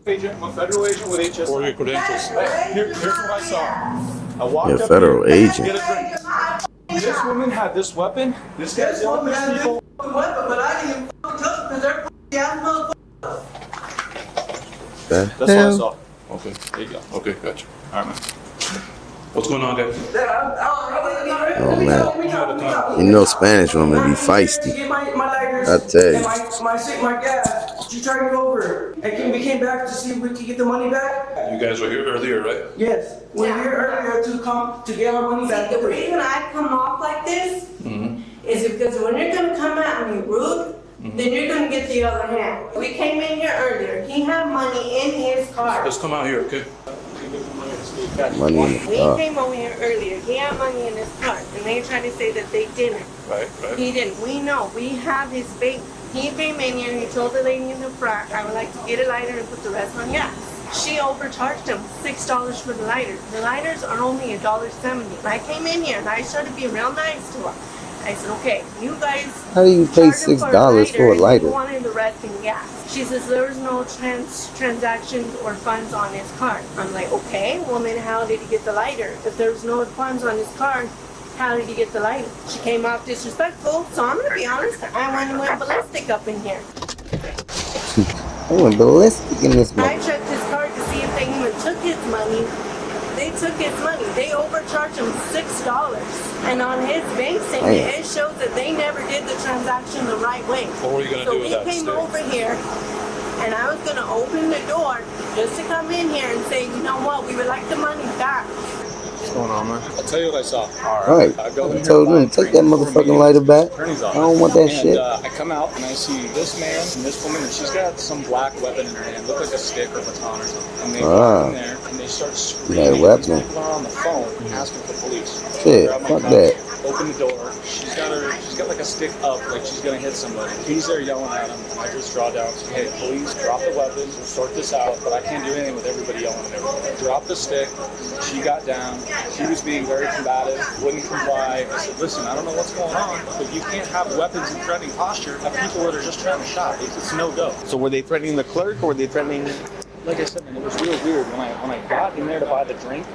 Agent, I'm a federal agent with HSI. Or your credentials. Hey, here's what I saw. I walked You're a up federal here, agent. get a drink. This woman had this weapon. This guy's yelling at people. Weapon, but I didn't even fucking touch it because they're ass motherfuckers. That's what I saw. Okay, there you go. Okay, gotcha. All right, man. What's going on, guys? Oh man, you know Spanish women be feisty. I tell you. My gas. She tried me over, and we came back to see if we could get the money back. You guys were here earlier, right? Yes, we were here earlier to get our money back. See, the reason I come off like this is because when you're gonna come at me rude, then you're gonna get the other hand. We came in here earlier. He had money in his car. Let's come out here, okay? Money in the We car. came over here earlier. He had money in his car, and they tried to say that they didn't. Right. He didn't. We know. We have his bank. He came in here and he told the lady in the front, I would like to get a lighter and put the rest on gas. She overcharged him $6 for the lighter. The lighters are only $1.70. And I came in here and I started being real nice to him. I said, okay, you guys. How do you pay charge him $6 for a lighter? You wanted the rest in gas. She says there was no transactions or funds on his card. I'm like, okay, well then how did he get the lighter? If there was no funds on his card, how did he get the lighter? She came off disrespectful, so I'm gonna be honest. I went ballistic up in here. I went ballistic in this I one. checked his card to see if they even took his money. They took his money. They overcharged him $6. And on his bank statement, it shows that they never did the transaction the right way. What were you gonna do with that? So he came over here, and I was gonna open the door just to come in here and say, you know what, we would like the money back. What's going on, man? I'll tell you what I saw. Alright, I told them, take that motherfucking lighter back. I don't want that shit. I come out and I see this man and this woman, and she's got some black weapon in her hand. Look like a stick or baton or something. And they walk in there and they start screaming. Yeah, weapon. These people are on the phone asking for police. Shit, fuck that. Open the door. She's got like a stick up, like she's gonna hit somebody. He's there yelling at him. I just draw down. Say, hey, please drop the weapons. We'll sort this out. But I can't do anything with everybody yelling at everybody. Drop the stick. She got down. She was being very combative. Wouldn't comply. I said, listen, I don't know what's going on, but you can't have weapons in threatening posture of people that are just trying to shop. It's no go. So were they threatening the clerk or were they threatening? Like I said, man, it was real weird. When I got in there to buy the drink,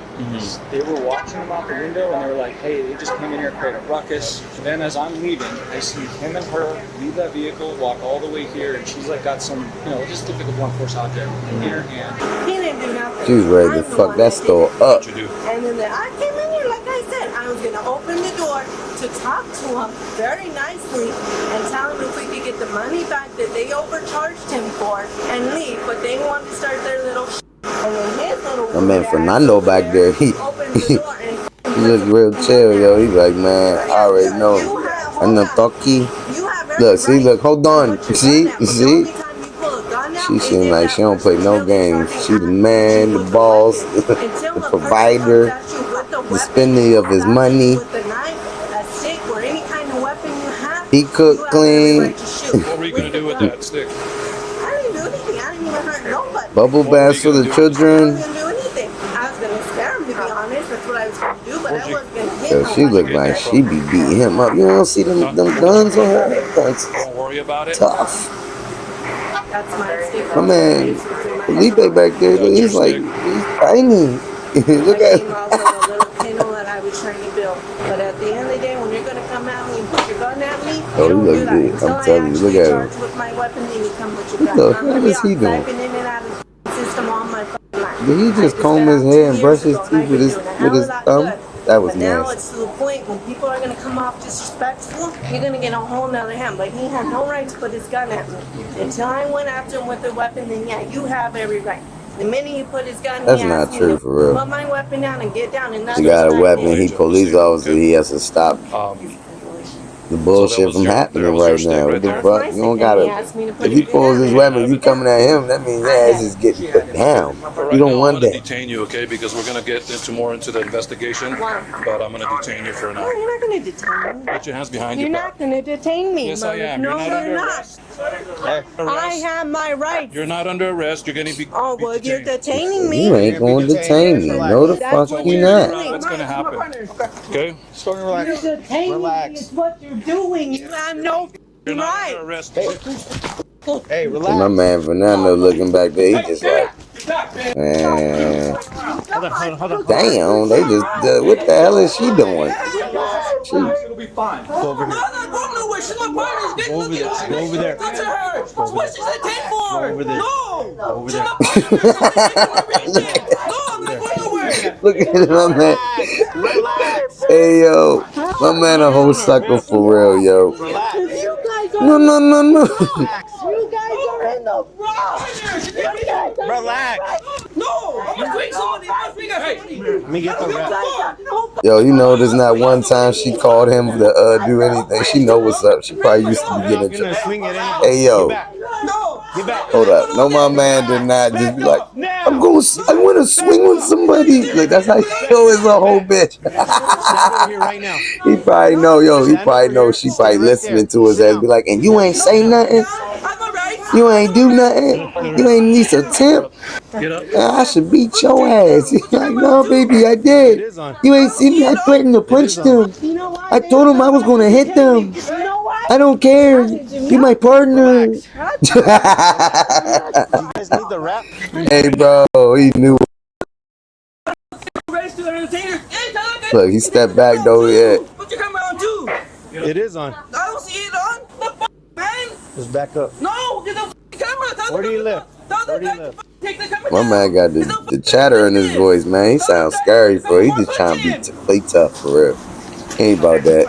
they were watching them out the window and they were like, hey, they just came in here to create a ruckus. Then as I'm leaving, I see him and her leave that vehicle, walk all the way here, and she's like got some, just typical blunt force object in her hand. He didn't do nothing. She was ready to fuck that store up. What you do? And then I came in here, like I said, I was gonna open the door to talk to him very nicely and tell him if we could get the money back that they overcharged him for and leave, but they wanted to start their little and then his little My man Fernando back there, he opened the door and he look real chill, yo. He like, man, I already know. I know Toki. Look, see, look, hold on. See? She seem like she don't play no games. She the man, the boss, the provider, the spending of his money. He cook clean. What were you gonna do with that stick? I didn't do anything. I didn't even hurt nobody. Bubble baths for the I children. wasn't gonna do anything. I was gonna scare him, to be honest. That's what I was gonna do, but I wasn't gonna hit Yo, nobody. she look like she be beating him up. You don't see them guns on her? That's Don't worry about it. tough. That's my stick. My man, Felipe back there, he's like, he's tiny. Look I at came out with a little kennel that I was trying to build. But at the end of the day, when you're gonna come at me and put your gun at me, Oh, you don't he do look that. good. Until I'm telling you, look I at actually him. charge with my weapon, then you come with your gun. Look, I'm gonna what is be he doing? I've been in and out of the system all my fucking life. Did he just comb his hair and brush his teeth with his thumb? That was But now nasty. it's to the point when people are gonna come off disrespectful, you're gonna get a whole nother hand. But he had no right to put his gun at me. Until I went after him with the weapon, then yeah, you have every right. The minute he put his gun, That's he not asked me true, to for real. put my weapon down and get down. And He got a that's what I weapon. did. He police officer. He has to stop the bullshit from happening right now. What the fuck? You don't gotta. If he pulls his weapon, you coming at him. That means your ass is getting put down. You don't want I'm gonna that. detain you, okay? Because we're gonna get into the investigation. Why? But I'm gonna detain you for No, now. you're not gonna detain me. Put your hands behind You're your not back. gonna detain me. Yes, I am. No, You're not under you're not. arrest. Hey, I arrest. have my rights. You're not under arrest. You're gonna be. Oh, be well, you're detained. detaining me. You ain't gonna detain me. No, the That's fuck what you you're not. doing. What's gonna happen? Okay. Start relax. You're detaining Relax. me. It's what you're doing. You have no You're not under right. arrest. Hey, And my relax. man Fernando looking back there, he just like, man, damn, they just, what the hell is she doing? She, It'll be fine. Go over No, here. I'm not going nowhere. She's my partner. Get Go over there. Go over there. Touch her. What she said, take for her. over there. No. over She's there. my partner. She's my partner. No, I'm not going nowhere. look at my man. Relax. Hey yo, my man a whole sucker for real, yo. Relax. You guys are No, no, no, no. you guys are in the wrong. Relax. No, I'm gonna bring somebody. I'm gonna bring somebody. Let me get the rep. Yo, you know, there's not one time she called him to do anything. She know what's up. She probably used to be You're getting not gonna it. swing it anyway. Hey yo, Get back. No. Get back. hold up. No, my man did not just be like, I want to swing with somebody. Like that's how yo is a whole bitch. Stand over here right now. He probably know, yo. He probably know she probably listening to his ass. Be like, and you ain't say nothing. I'm alright. You ain't do nothing. You ain't need a tip. Get up. I should beat your ass. He's like, no, baby, I It did. is on. You ain't see me. I threatened to punch them. You know why? I told him I was gonna hit them. You know why? I don't care. You my partner. You guys need the rep? Hey, bro, he knew. Race to the entertainer. Hey, tell her, Look, he stepped back though. Yeah. put your camera on too. It is on. I don't see it on. The f, man. Just back up. No, get the f- camera. Tell Where do you the live? Tell Where the do you guy live? to f- take the camera My down. man got the chatter in his voice, man. He sounds scary, bro. He just trying to play tough for real. He ain't about that.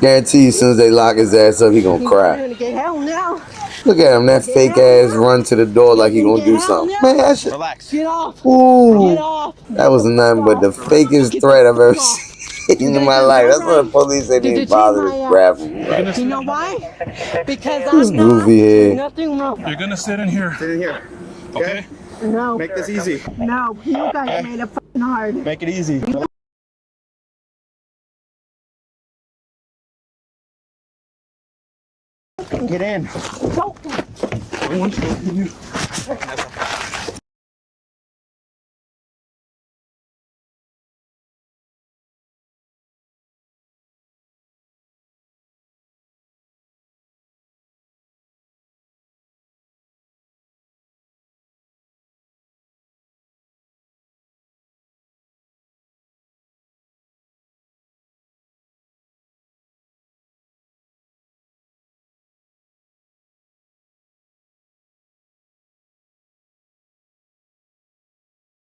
Guarantee you, as soon as they lock his ass up, he gonna cry. You're gonna get hell now. Look at him, that fake ass run to the door like he gonna do something. Man, that shit. Relax. Get off. Ooh, Get off. that was nothing but the fakest threat I've ever seen in my life. That's why the police ain't even bother to grab him. Like, You know why? Because this I'm not goofy head. nothing wrong. You're gonna sit in here. Sit in here. Okay? No, Make this easy. no. You guys made it fucking hard. Make it easy. Get in. Don't. I want you.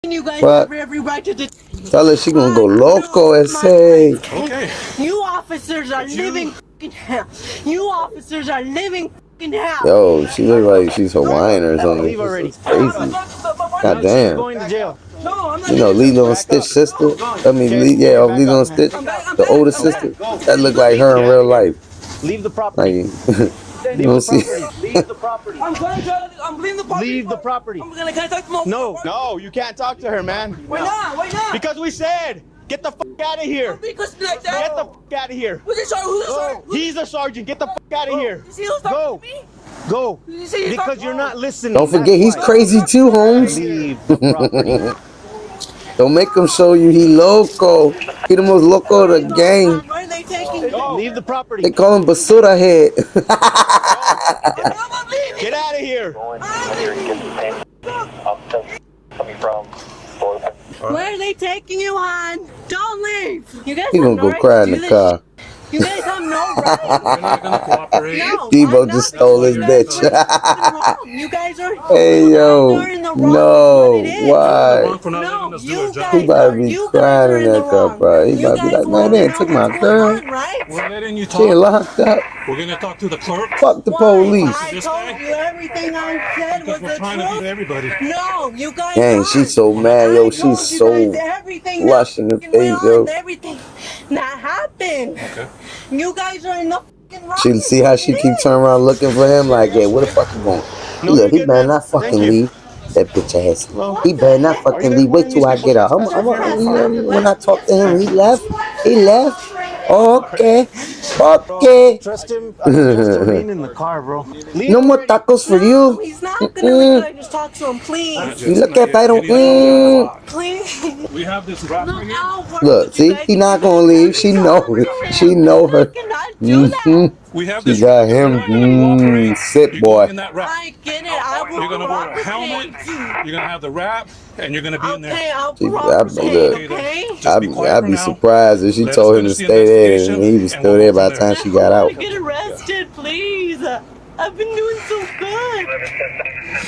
You guys What? have every right to Tell her she gonna go loco and say, Okay. You officers are living fucking hell. You officers are living fucking hell. yo, she look like she's Hawaiian or something. Leave already. This is crazy. God damn. Going to jail. No, I'm not. You know, Lilo and Stitch sister. I mean, Lilo and Stitch, the older sister. That look like her in real life. Leave the property. Like, you don't see. Leave the property. I'm going to. I'm leaving the property. Leave the property. I'm gonna contact the No, no, you can't talk to her, man. Why not? Why not? Because we said, get the fuck out of here. Because like Get that. the fuck out of here. Who's the sergeant? Who's the sergeant? He's a sergeant. Get the fuck out of here. You see who's Go. talking to me? Go. You see he's Because talking- you're not listening. Don't forget, he's That's why. crazy too, Holmes. Leave the property. Don't make him show you he loco. He the most loco of the gang. Why are they taking you? Leave the property. They call him Basura Head. I'm leaving. Get out of here. Where are they taking you on? Don't leave. You guys He have gonna no go right cry to in do the this car. shit. You guys have no right. You're not gonna cooperate. No, Debo I'm just not. stole his You guys bitch. are fucking wrong. You guys are. Hey you yo, guys are in the wrong. no, That's what it is. why? Wrong for not No, letting us do you our guys job. He about to are. be You guys crying are in in the that car, wrong. bro. He You about to be guys like, man, wanna they know took my what's going girl. on, right? We're letting you She ain't talk. locked up. We're gonna talk to the clerk. Fuck the Why? police. I This told guy? you everything I said was Because we're the trying to beat truth. everybody. No, you guys Dang, aren't. she's so mad, I yo. told She's you so guys everything flush in the that went face, yo. on, everything that happened. Okay. You guys are in the fucking wrong. She see how she keep turning around looking for him, like, yeah, where the fuck you going? No, Look, you're he good, better man. not Thank fucking you. leave. That bitch ass. Well, He better not Are fucking you leave. Wait guys till I wanting get out. When I talk to him, he left. He left. Okay. Okay. trust him. I don't trust him being in the car, bro. Leave No more already. tacos for No, you. he's not gonna leave. I just talk to him, please. You look at if I don't. Please. We have this wrap right here. Look, see, he not gonna leave. She know her. cannot do that. Mhm. We have She this. got You're him. not gonna walk away. Sit, You're boy. going in that wrap. I get it. I will You're gonna wear a cooperate. helmet. You're gonna have the wrap, and you're gonna be in there. Okay, I'll See, cooperate, look, okay? Just be quiet I'd for be now. surprised if she Let us told him to finish the stay there investigation, and he was and still we'll there go by from the time there. she got I out. want to get arrested, please. I've been doing so good.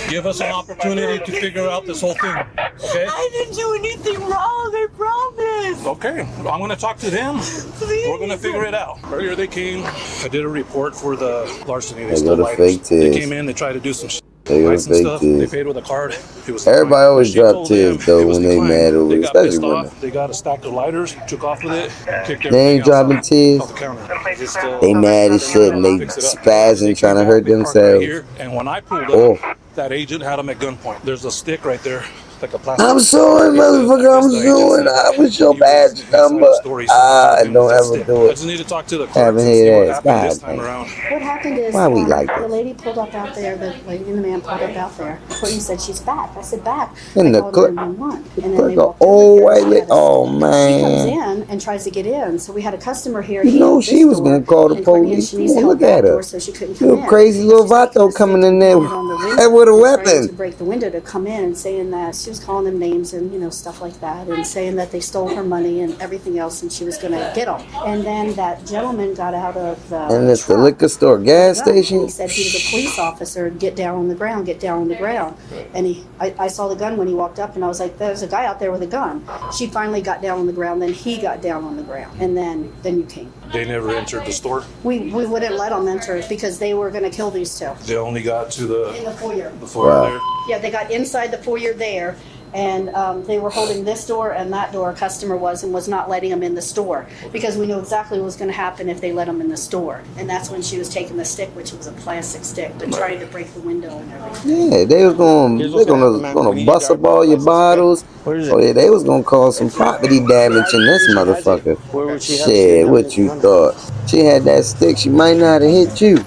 Give us an opportunity to figure out this whole thing. Okay? I didn't do anything wrong, I promise. Okay. I'm gonna talk to them. Please. We're gonna figure it out. Earlier they came. I did a report for the larceny. They They stole go to lighters. fake They tears. came in. They tried to do some shit. They go Buy to some fake stuff. They tears. paid with a card. It was Everybody declined. always But she drop told tears them though it was when they declined. mad over They it, got especially pissed women. off. They got a stack of lighters, took off with it, kicked They ain't everything dropping outside tears. of the counter. They mad as shit and they Fix it up. spazzing trying to hurt They parked right themselves. here, and when I pulled up, Oh, that agent had them at gunpoint. There's a stick right there, like a plastic. I'm suing, He said- motherfucker. I I'm guess the agent suing. said I was your he was badge inside number. the store, he saw what happened with Don't that ever stick. do I it. just need to talk to the Having clerks and see hate what ass. happened this God, time man. around. What happened is Why we like the that? lady pulled up out there, the lady and the man pulled up out there. Courtney said she's back. I said back. And I the called clerk- 911. And then clerk they go, walked over "Oh, here and wait, she wait. had a Oh, stick. man. She comes in and tries to get in. So we had a customer here. You know at she this was door, gonna call the and Courtney and police. Shanice Oh, held look that at her. door so she couldn't come You in. crazy little She's taking vato the coming stick in and there beating on the window and with a and weapon. trying to break the window to come in and saying that she was calling them names and stuff like that and saying that they stole her money and everything else and she was going to get them. And then that gentleman got out of the And it's the truck liquor store gas with a gun, and station. he said he was a police officer. Get down on the ground. Get down on the ground. And I saw the gun when he walked up, and I was like, "There's a guy out there with a gun." She finally got down on the ground. Then he got down on the ground, and then you came. They never entered the store. We wouldn't let them enter because they were going to kill these two They only got to the in the foyer. foyer Wow. there. Yeah, they got inside the foyer there, and they were holding this door and that door. A customer was not letting them in the store because we knew exactly what was going to happen if they let them in the store. And that's when she was taking the stick, which was a plastic stick, but trying to break the window and everything. Yeah, they was gonna Here's they what's gonna happen, man. gonna We need bust your up all your driver's license, bottles. Where is it? Oh yeah, they was gonna cause some property damage in this motherfucker. Where would she have Shit, what you thought? She had that stick. She might not have hit you.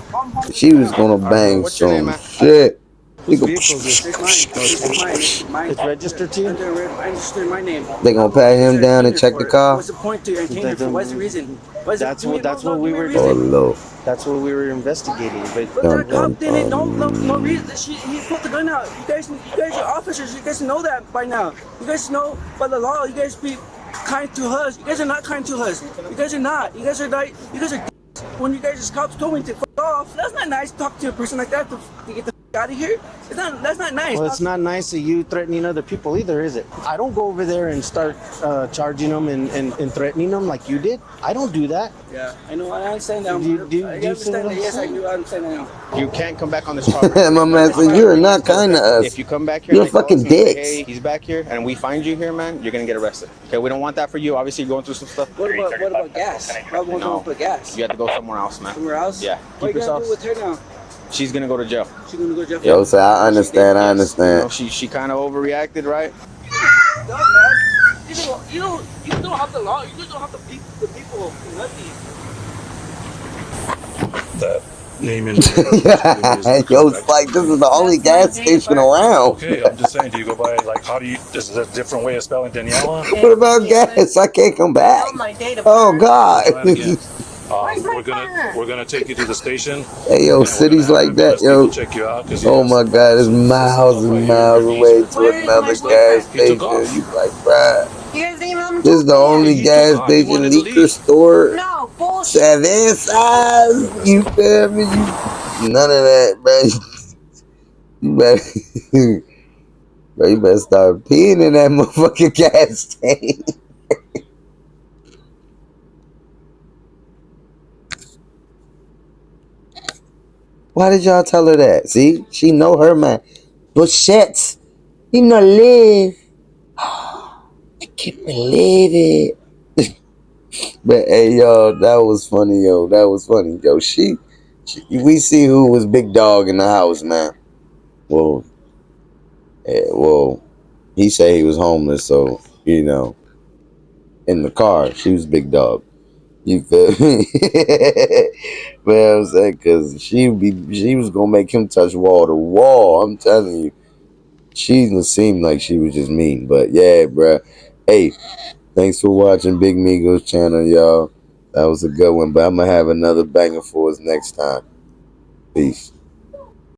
She was gonna bang What's your name, some man? shit. Whose You go- vehicle is this? It's mine. It's mine. It's registered to you? I registered my name. They gonna pat him down and check the car. What's the point to I came here for? What's the reason? What's That's give me- what- that's no, what we give me were a Oh reason. Lord. That's what we were investigating. But But Dun, that cop dun, didn't. dun. No reason. He put the gun out. You guys are officers. You guys know that by now. You guys know by the law. You guys be kind to us. You guys are not kind to us. You guys are not. You guys are like. You guys are. When you guys cops told me to fuck off, that's not nice. To talk to a person like that to get the fuck out of here. It's not. That's not nice. well, it's not nice of you threatening other people either, is it? I don't go over there and start charging them and threatening them like you did. I don't do that. Yeah, I know. I understand that. Do you I see understand what that. I'm Yes, I saying? do. I understand that now. You can't come back on this property. My man said, "You're not kind to us. If you come back here, You're and they call fucking us and say, dicks." Hey, he's back here, and we find you here, man. You're gonna get arrested. Okay, we don't want that for you. Obviously, you're going through some stuff. What about gas? Why won't No. no. put gas? You have to go somewhere else, man. Somewhere else? Yeah. What Keep you gonna yourself. do with her now? She's gonna go to jail. She gonna go to jail? Yo, so I understand. I You know, understand. she kind of overreacted, right? No, man. You don't have the law. You just don't have the people. Nothing. That name and Yo, it's like this is the only gas station around. Okay, I'm just saying. Do you go by like? How do you? This is a different way of spelling Daniela. What about gas? I can't come back. Oh, my date of Oh birth. God. Try it again. Where's my We're gonna take you to the station. Hey yo, and we're cities gonna have like that, investigators yo. check you out, 'cause Oh yes, my God, it's miles and miles away to another gas He took station. off. You like, bruh, You guys didn't even let him this is the talk only He gas took off. He station wanted to liquor leave. store No, bullshit. seven size. You feel me? None of that, bro. You better, bro, you better start peeing in that motherfucking gas tank. Why did y'all tell her that? See, she know her man. But shit, you not live. I can't believe it. But hey, yo, that was funny, yo. That was funny, yo. We see who was big dog in the house, man. Well, he said he was homeless, so you know, in the car, she was big dog. You feel me? But I'm saying, cause she was gonna make him touch wall to wall. I'm telling you, she didn't seem like she was just mean, but yeah, bruh. Hey, thanks for watching Big Migos channel, y'all. That was a good one, but I'm gonna have another banger for us next time. Peace.